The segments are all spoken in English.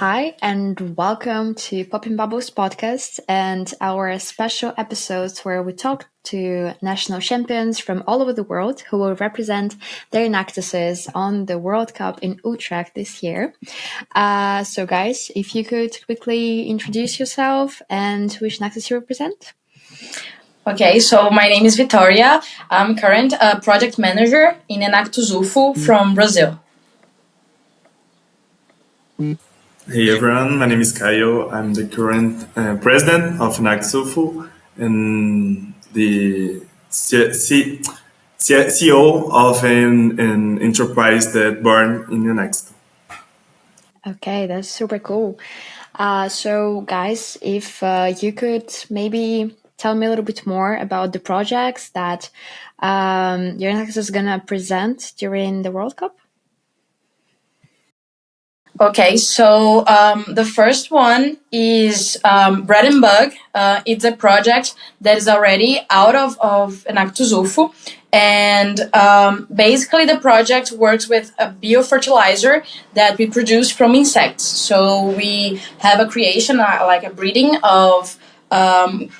Hi, and welcome to Poppin' Bubbles podcast and our special episodes where we talk to national champions from all over the world who will represent their Enactuses on the World Cup in Utrecht this year. So, guys, if you could quickly introduce yourself and which Enactus you represent. Okay, so my name is Victoria. I'm current project manager in Enactus UFU from Brazil. Hey everyone, my name is Caio. I'm the current president of Enactus UFU and the CEO of an enterprise that born in Enactus. Okay, that's super cool. So, guys, if you could maybe tell me a little bit more about the projects that your Enactus is going to present during the World Cup. Okay, so the first one is Bread and Bug. It's a project that is already out of Enactus UFU. And basically, the project works with a biofertilizer that we produce from insects. So we have a creation, like a breeding of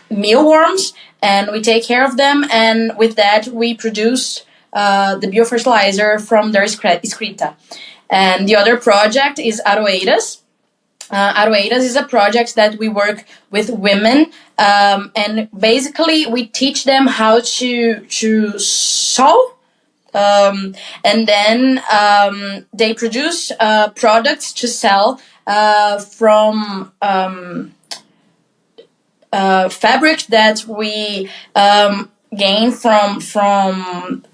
mealworms, and we take care of them. And with that, we produce the biofertilizer from their excreta. And the other project is Aroeiras. Aroeiras is a project that we work with women, and basically we teach them how to sew, and then they produce products to sell from fabric that we gain from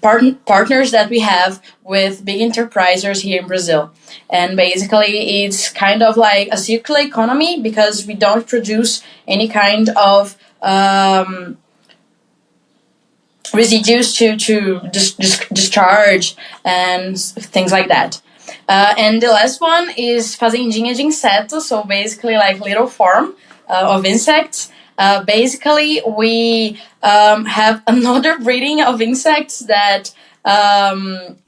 partners that we have with big enterprises here in Brazil. And basically, it's kind of like a circular economy because we don't produce any kind of residues to discharge and things like that. And the last one is Fazendinha de Insetos, so basically like little farm of insects. Basically, we have another breeding of insects that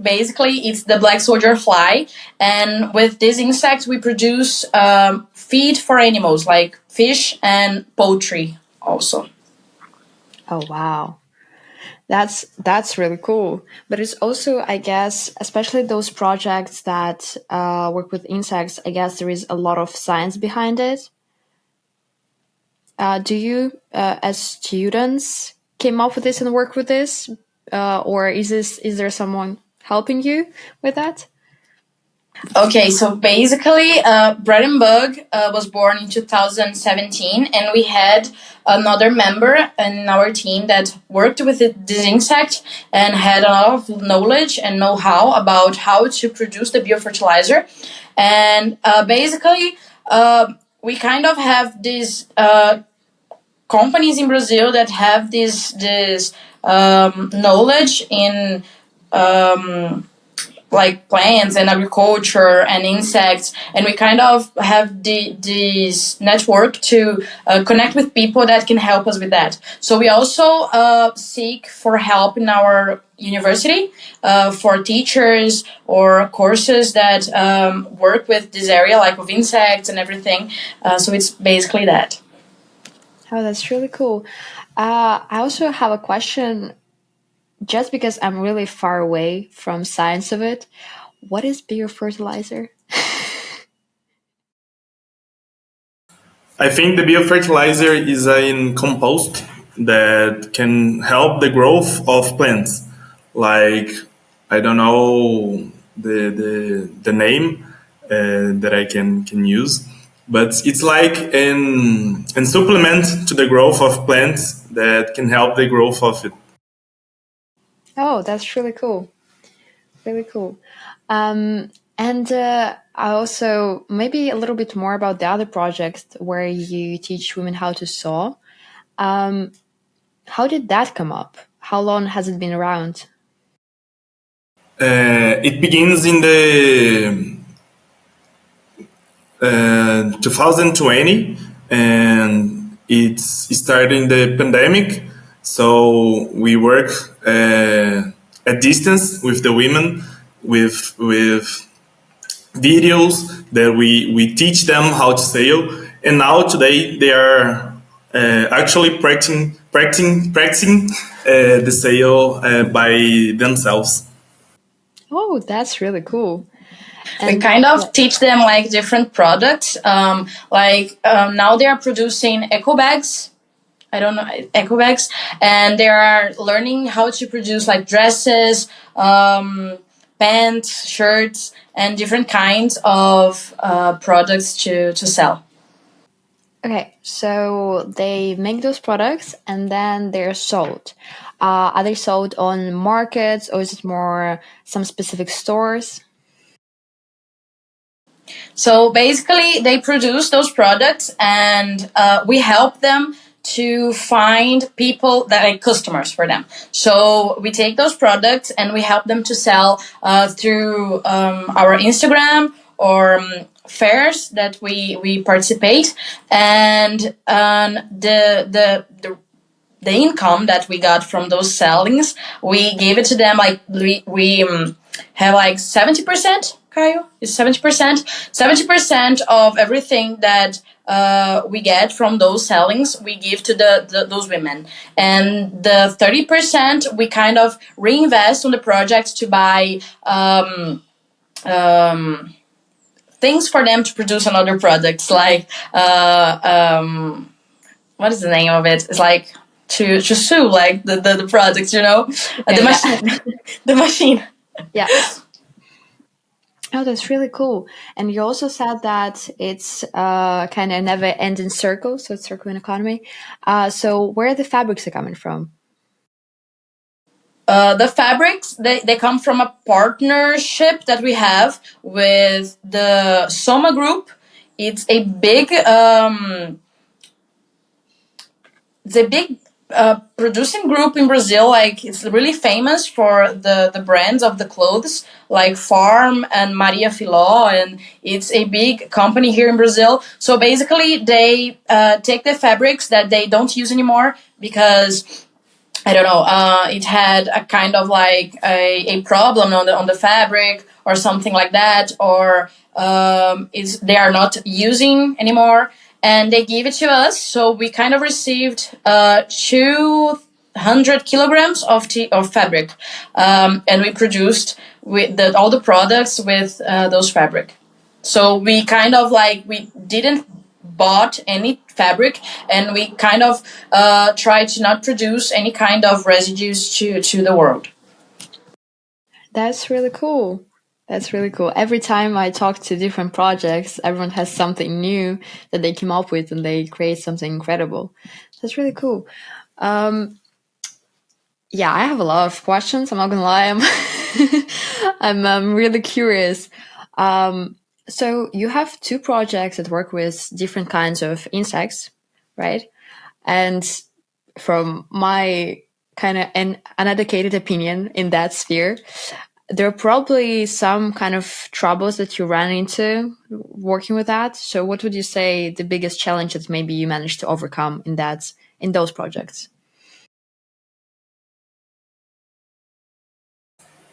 basically it's the black soldier fly. And with these insects, we produce feed for animals like fish and poultry also. Oh, wow. That's really cool. But it's also, I guess, especially those projects that work with insects, I guess there is a lot of science behind it. Do you, as students, came up with this and work with this, or is there someone helping you with that? Okay, so basically, Bread and Bug was born in 2017, and we had another member in our team that worked with this insect and had a lot of knowledge and know-how about how to produce the biofertilizer. And basically, we kind of have these companies in Brazil that have this knowledge in like plants and agriculture and insects, and we kind of have this network to connect with people that can help us with that. So we also seek for help in our university for teachers or courses that work with this area, like with insects and everything. So it's basically that. Oh, that's really cool. I also have a question, just because I'm really far away from science of it. What is biofertilizer? I think the biofertilizer is a compost that can help the growth of plants. Like, I don't know the name that I can use, but it's like an supplement to the growth of plants that can help the growth of it. Oh, that's really cool. Really cool. And I also maybe a little bit more about the other project where you teach women how to sew. How did that come up? How long has it been around? It begins in the 2020, and it's starting the pandemic. So we work at distance with the women with videos that we teach them how to sail. And now today they are actually practicing the sail by themselves. Oh, that's really cool. We And kind of teach them like different products. Now they are producing eco bags. I don't know, eco bags, and they are learning how to produce like dresses, pants, shirts, and different kinds of products to sell. okay, so they make those products and then they're sold. Are they sold on markets or is it more some specific stores? So basically, they produce those products, and we help them to find people that are customers for them. So we take those products and we help them to sell through our Instagram or fairs that we participate, and the income that we got from those sellings, we gave it to them. Like we have like 70%. Kyle is 70%. 70% of everything that we get from those sellings, we give to those women, and the 30% we kind of reinvest on the project to buy things for them to produce on other products, like what is the name of it? It's like to sew like the products, Okay, the machine, the machine. yeah. Oh, that's really cool. And you also said that it's kind of never ending circle, so it's circular economy. So where the fabrics are coming from? The fabrics, they come from a partnership that we have with the Soma Group. It's a big producing group in Brazil. Like it's really famous for the brands of the clothes, like Farm and Maria Filó, and it's a big company here in Brazil. So basically, they take the fabrics that they don't use anymore because I don't know. It had a kind of like a problem on the fabric or something like that, or is they are not using anymore, and they gave it to us. So we kind of received 200 kilograms of fabric, and we produced all the products with those fabric. So we kind of like we didn't bought any fabric, and we kind of try to not produce any kind of residues to the world. That's really cool. That's really cool. Every time I talk to different projects, everyone has something new that they came up with and they create something incredible. That's really cool. Yeah, I have a lot of questions. I'm not gonna lie. I'm really curious. So you have two projects that work with different kinds of insects, right? And from my kind of an uneducated opinion in that sphere, there are probably some kind of troubles that you ran into working with that. So what would you say the biggest challenge that maybe you managed to overcome in those projects?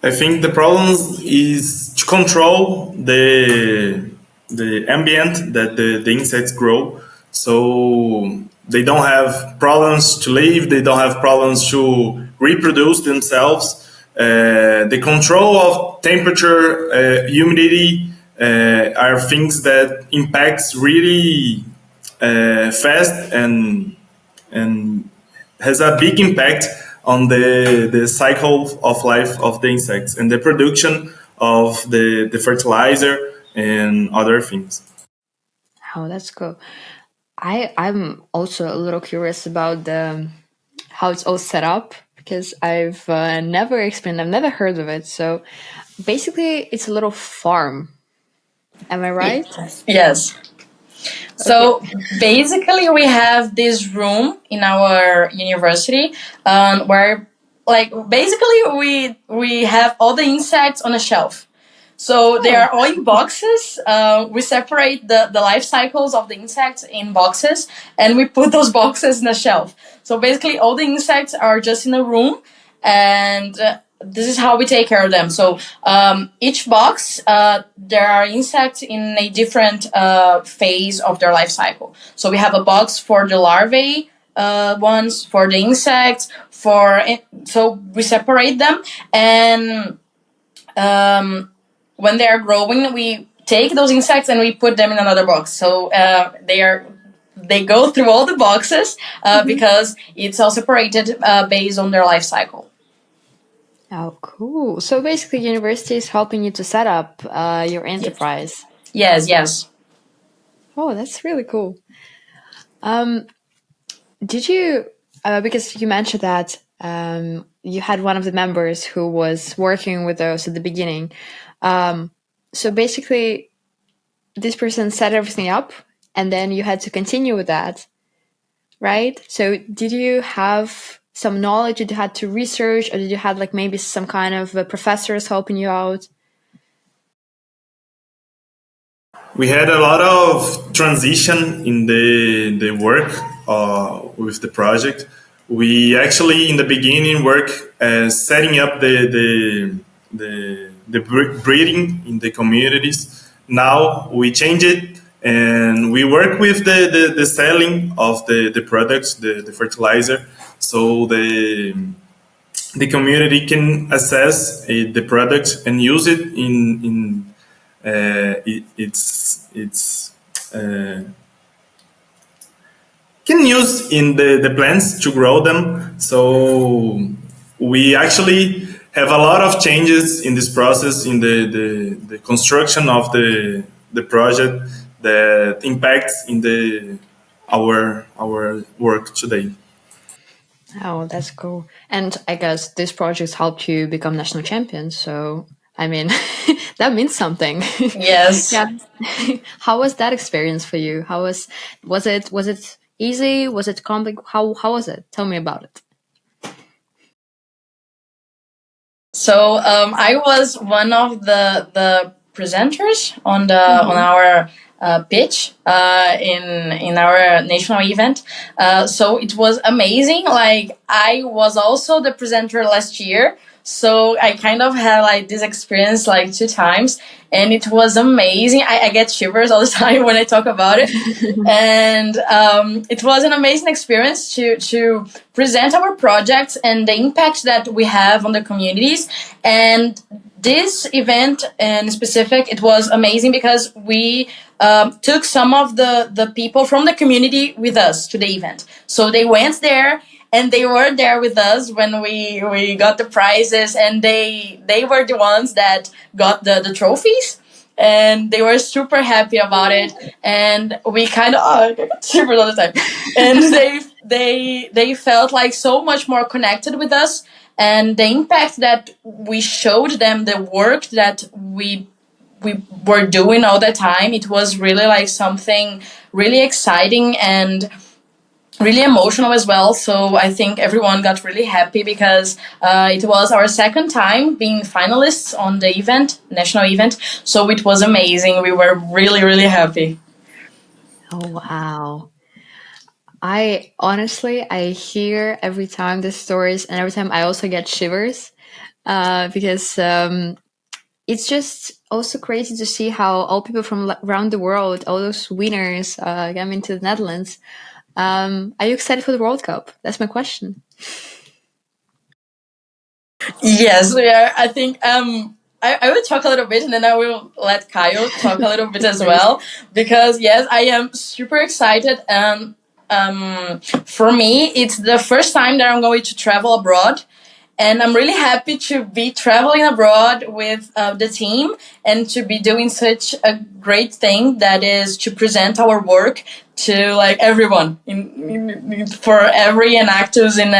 I think the problem is to control the ambient that the insects grow, so they don't have problems to live, they don't have problems to reproduce themselves. The control of temperature, humidity are things that impacts really fast and has a big impact on the cycle of life of the insects and the production of the fertilizer and other things. Oh, that's cool. I'm also a little curious about the how it's all set up because I've never experienced, I've never heard of it. So basically, it's a little farm. Am I right? Yes. Okay. So basically, we have this room in our university where, like, basically we have all the insects on a shelf. So they Oh, are all in boxes. We separate the life cycles of the insects in boxes, and we put those boxes in a shelf. So basically, all the insects are just in a room, and this is how we take care of them. So each box, there are insects in a different phase of their life cycle. So we have a box for the larvae ones, for the insects, so we separate them, and when they are growing, we take those insects and we put them in another box. So they go through all the boxes because it's all separated based on their life cycle. Oh, cool. So basically, university is helping you to set up your enterprise. Yes. Oh, that's really cool. Did you, because you mentioned that you had one of the members who was working with those at the beginning. So basically, this person set everything up, and then you had to continue with that, right? So did you have some knowledge that you had to research, or did you have like maybe some kind of professors helping you out? We had a lot of transition in the work with the project. We actually in the beginning work setting up the breeding in the communities. Now we change it and we work with the selling of the products, the fertilizer, so the community can access the product and use it in it's can use in the plants to grow them. So we actually have a lot of changes in this process in the construction of the project that impacts in our work today. Oh, that's cool. And I guess this project helped you become national champion. So, I mean, that means something. Yes. Yeah. How was that experience for you? Was it easy? Was it complex? How was it? Tell me about it. So I was one of the presenters on our pitch in our national event. So it was amazing. Like I was also the presenter last year. So I kind of had like this experience like 2 times, and it was amazing. I get shivers all the time when I talk about it. And it was an amazing experience to present our projects and the impact that we have on the communities. And this event in specific, it was amazing because we took some of the people from the community with us to the event. So they went there and they were there with us when we got the prizes, and they were the ones that got the trophies, and they were super happy about it. And we kind of I got shivers all the time, and they felt like so much more connected with us, and the impact that we showed them, the work that we were doing all the time, it was really like something really exciting and really emotional as well. So I think everyone got really happy because it was our second time being finalists on the event, national event. So it was amazing. We were really, really happy. Oh, wow. I honestly, I hear every time the stories, and every time I also get shivers because it's just also crazy to see how all people from around the world, all those winners, coming to the Netherlands. Are you excited for the World Cup? That's my question. Yes, we are. I think I will talk a little bit, and then I will let Kyle talk a little bit as well, because yes, I am super excited. For me, it's the first time that I'm going to travel abroad. And I'm really happy to be traveling abroad with the team and to be doing such a great thing, that is to present our work to like everyone for every Enactus in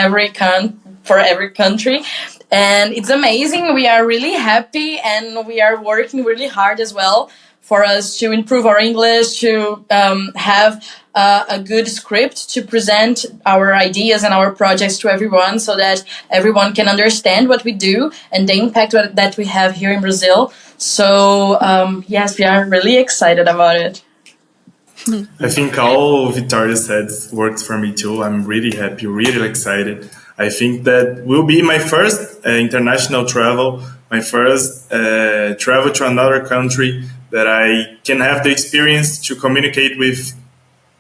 for every country. And it's amazing. We are really happy, and we are working really hard as well for us to improve our English, to have a good script to present our ideas and our projects to everyone, so that everyone can understand what we do and the impact that we have here in Brazil. So yes, we are really excited about it. I think all Victoria said works for me too. I'm really happy, really excited. I think that will be my first international travel, my first travel to another country that I can have the experience to communicate with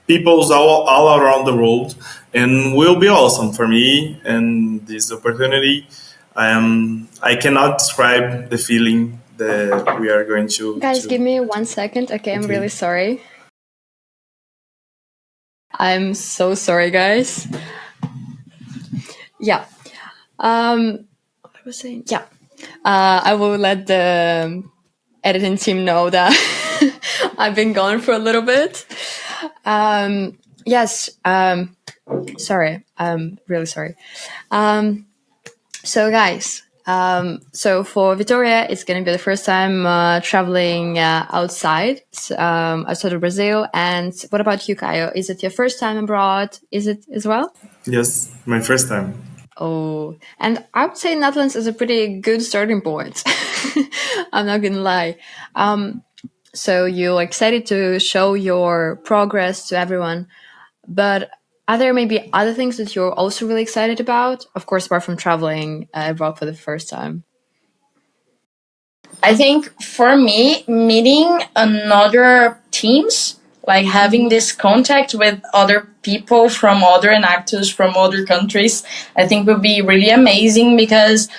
peoples all around the world, and will be awesome for me. And this opportunity, I cannot describe the feeling that we are going Guys, to give me 1 second. Okay, I'm really okay. sorry. I'm so sorry, guys. Yeah. What I was saying? Yeah. I will let the editing team know that I've been gone for a little bit. Yes. Sorry. I'm really sorry. So, guys, so for Victoria, it's going to be the first time traveling outside of Brazil. And what about you, Caio? Is it your first time abroad? Is it as well? Yes, my first time. Oh, and I would say Netherlands is a pretty good starting point. I'm not gonna lie. So you're excited to show your progress to everyone, but are there maybe other things that you're also really excited about? Of course, apart from traveling abroad for the first time. I think for me, meeting another teams, like having this contact with other people from other enactors from other countries, I think would be really amazing because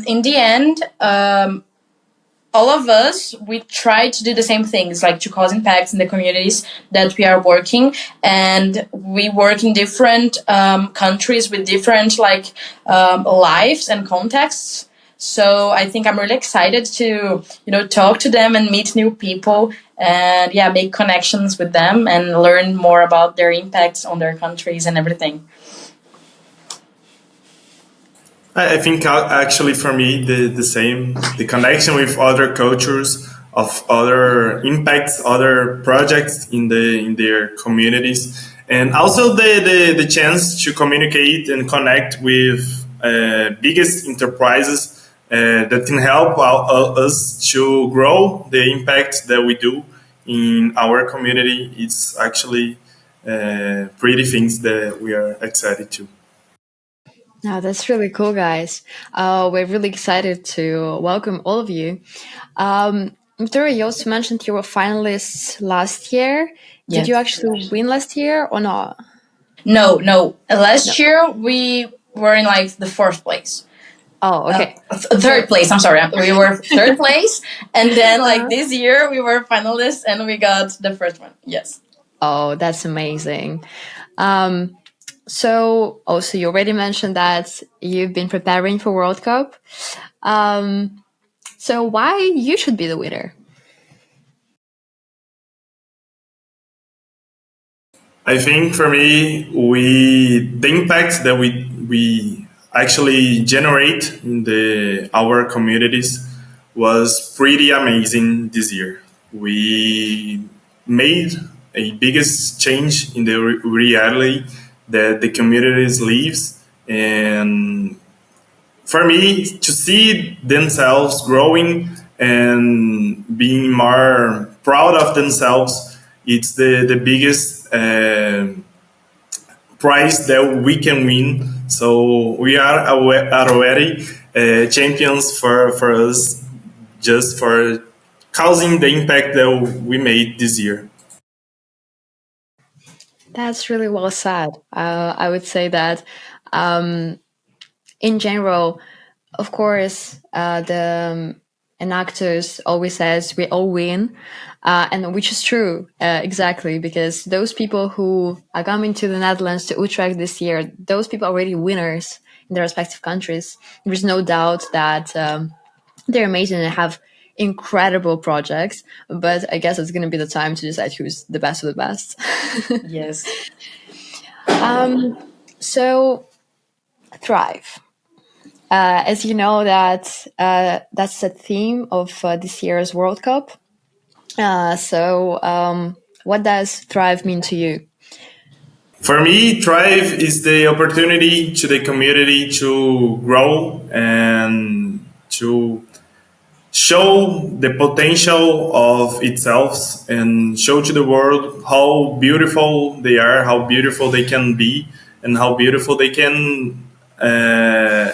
in the end, all of us, we try to do the same things, like to cause impacts in the communities that we are working, and we work in different countries with different lives and contexts. So I think I'm really excited to talk to them and meet new people, and yeah, make connections with them and learn more about their impacts on their countries and everything. I think actually for me the same, the connection with other cultures, of other impacts, other projects in their communities, and also the chance to communicate and connect with biggest enterprises that can help us to grow the impact that we do in our community. It's actually pretty things that we are excited to. Now that's really cool, guys. We're really excited to welcome all of you. Victoria, you also mentioned you were finalists last year. Did you Yes. actually win last year or not? No, no. No. Last year we were in like the fourth place. Oh, okay. Third So, place. I'm sorry. We were third place, and then like uh, this year we were finalists and we got the first one. Yes. oh, that's amazing. Um, so, also, you already mentioned that you've been preparing for World Cup. So, why you should be the winner? I think for me, we the impact that we actually generate in the our communities was pretty amazing this year. We made a biggest change in the reality that the communities lives, and for me to see themselves growing and being more proud of themselves, it's the biggest prize that we can win. So we are already champions for us, just for causing the impact that we made this year. That's really well said. I would say that in general, of course, the Enactus always says we all win, and which is true, exactly, because those people who are coming to the Netherlands, to Utrecht this year, those people are already winners in their respective countries. There's no doubt that they're amazing and have incredible projects, but I guess it's going to be the time to decide who's the best of the best. Yes. So, Thrive. As you know, that's the theme of this year's World Cup. What does Thrive mean to you? For me, Thrive is the opportunity to the community to grow and to show the potential of itself and show to the world how beautiful they are, how beautiful they can be, and how beautiful they can uh,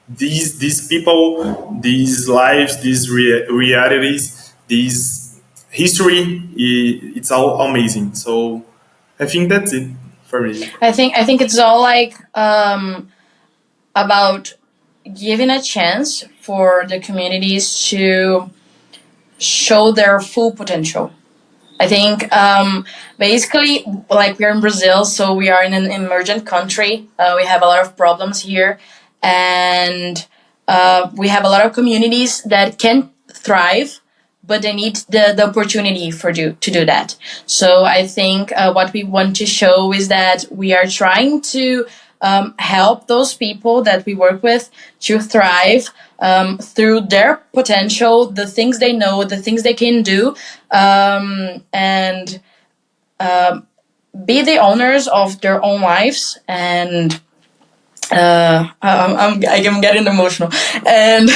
these people, these lives, these realities, this history, it's all amazing. So I think that's it for me. I think it's all like about giving a chance for the communities to show their full potential. I think basically, like we're in Brazil, so we are in an emergent country. We have a lot of problems here, and we have a lot of communities that can thrive, but they need the opportunity to do that. So I think what we want to show is that we are trying to help those people that we work with to thrive through their potential, the things they know, the things they can do, and be the owners of their own lives. And I'm getting emotional. And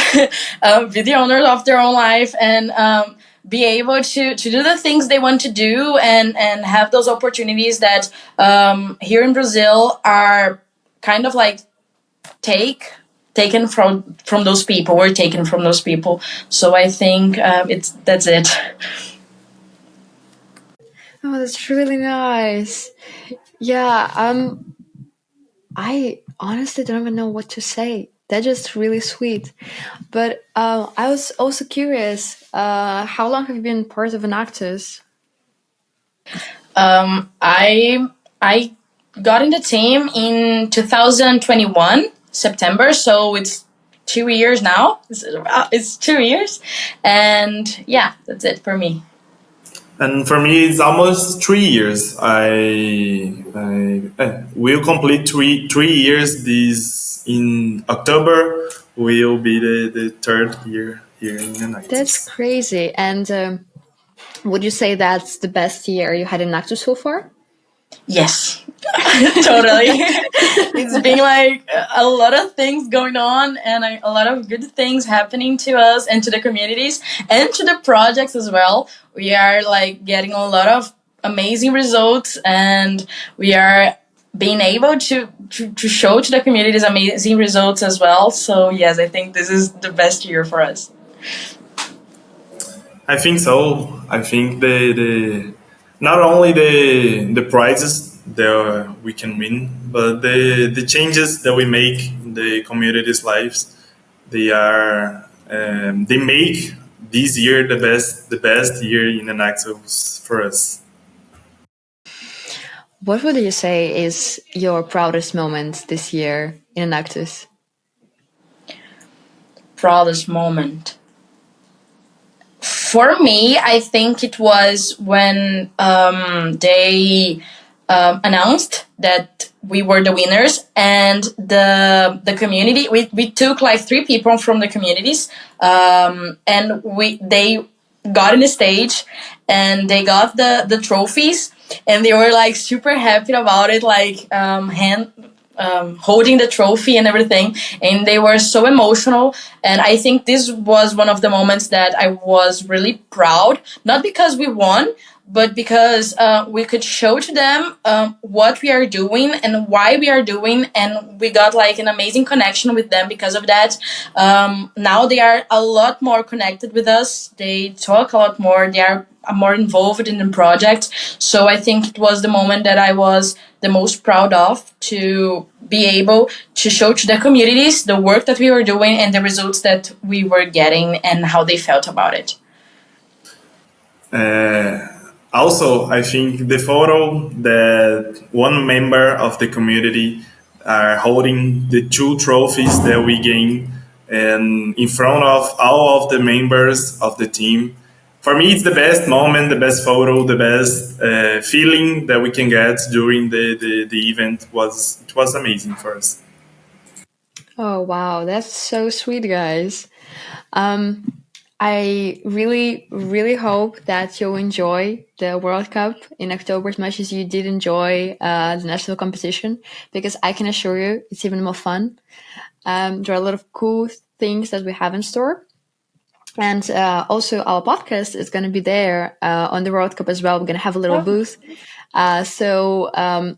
be the owners of their own life, and be able to do the things they want to do, and have those opportunities that here in Brazil are kind of like taken from those people, were taken from those people. So I think that's it. Oh, that's really nice. Yeah, I honestly don't even know what to say. That's just really sweet. But I was also curious, how long have you been part of Enactus? I got in the team in 2021 September, so it's 2 years now. It's 2 years, and yeah, that's it for me. And for me, it's almost 3 years. I will complete three years. This in October will be the third year here in the That's Enactus. crazy. And would you say that's the best year you had in Enactus so far? Yes, totally. It's been like a lot of things going on, and a lot of good things happening to us and to the communities and to the projects as well. We are like getting a lot of amazing results, and we are being able to show to the communities amazing results as well. So yes, I think this is the best year for us. I think so. I think the not only the prizes that we can win, but the changes that we make in the communities' lives. They make this year the best year in an Axos for us. What would you say is your proudest moment this year in Enactus? Proudest moment. For me, I think it was when they announced that we were the winners, and the community. We took like three people from the communities, and they got in the stage, and they got the trophies, and they were like super happy about it, like holding the trophy and everything, and they were so emotional. And I think this was one of the moments that I was really proud, not because we won, but because we could show to them what we are doing and why we are doing, and we got like an amazing connection with them because of that. Now they are a lot more connected with us. They talk a lot more. They are more involved in the project. So I think it was the moment that I was the most proud of, to be able to show to the communities the work that we were doing and the results that we were getting and how they felt about it. Also, I think the photo that one member of the community are holding the two trophies that we gained, and in front of all of the members of the team. For me, it's the best moment, the best photo, the best feeling that we can get during the event. It was amazing for us. Oh, wow. That's so sweet, guys. I really, really hope that you'll enjoy the World Cup in October as much as you did enjoy the national competition, because I can assure you it's even more fun. There are a lot of cool things that we have in store. And also, our podcast is going to be there on the World Cup as well. We're going to have a little booth. So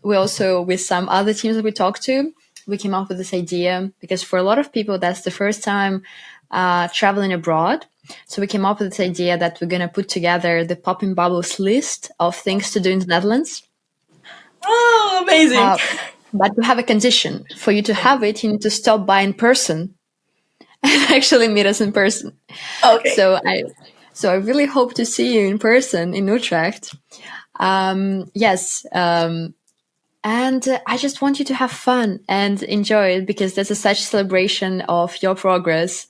we also, with some other teams that we talked to, we came up with this idea because for a lot of people, that's the first time traveling abroad. So we came up with this idea that we're going to put together the Popping Bubbles list of things to do in the Netherlands. Oh, amazing. But we have a condition. For you to have it, you need to stop by in person and actually meet us in person. Okay. So I really hope to see you in person in Utrecht. Yes. And I just want you to have fun and enjoy it because there's such celebration of your progress.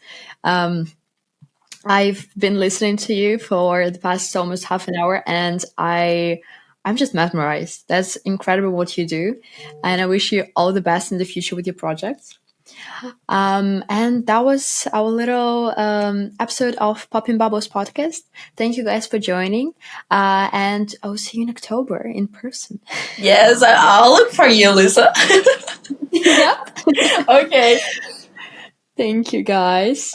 I've been listening to you for the past almost half an hour, and I'm just mesmerized. That's incredible what you do, and I wish you all the best in the future with your projects. And that was our little episode of Popping Bubbles podcast. Thank you guys for joining, and I'll see you in October in person. Yes, I'll look for you, Liza. Yep. Okay. Thank you, guys.